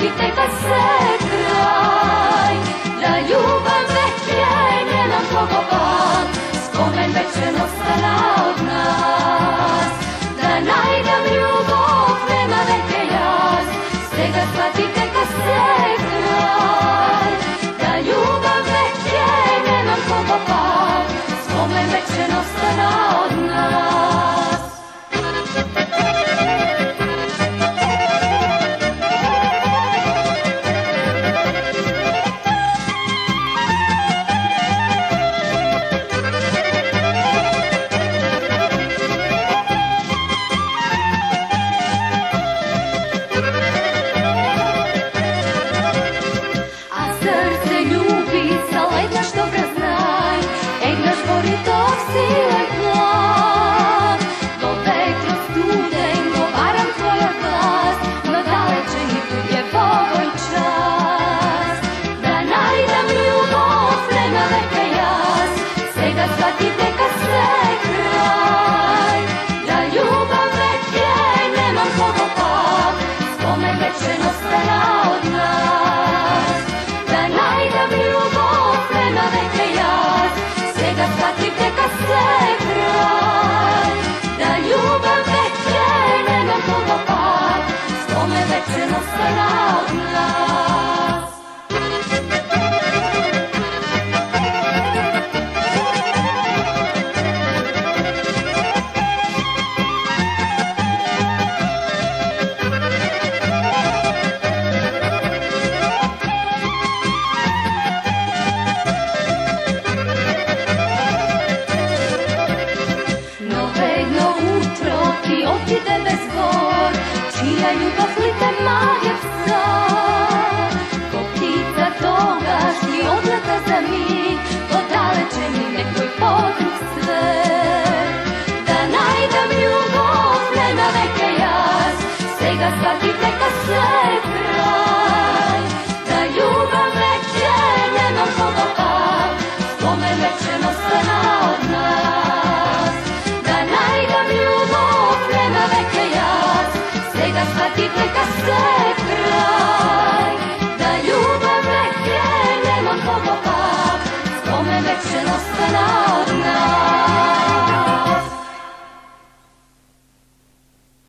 shvatite kad se kraj, da ljubav veće nemam pogovan, spomen večer ostala od nas. Da najdam ljubav nema veke jaz, svega shvatite kad se kraj, da ljubav veće nemam pogovan, spomen večer ostala od nas. Čija ljubav lite maje psa, ko ptica togaš ti odleta za mig, to daleče mi nekoj područ sve. Da najdem ljubav nema veke jaz, svega shvatite kad se kraj, da ljubav veće nemam pogovan, spomen večer ostana od nas. Da najdem ljubav nema veke jaz, svega shvatite kad se kraj, da ljubav veće nemam pogovan, spomen večer ostana od nas.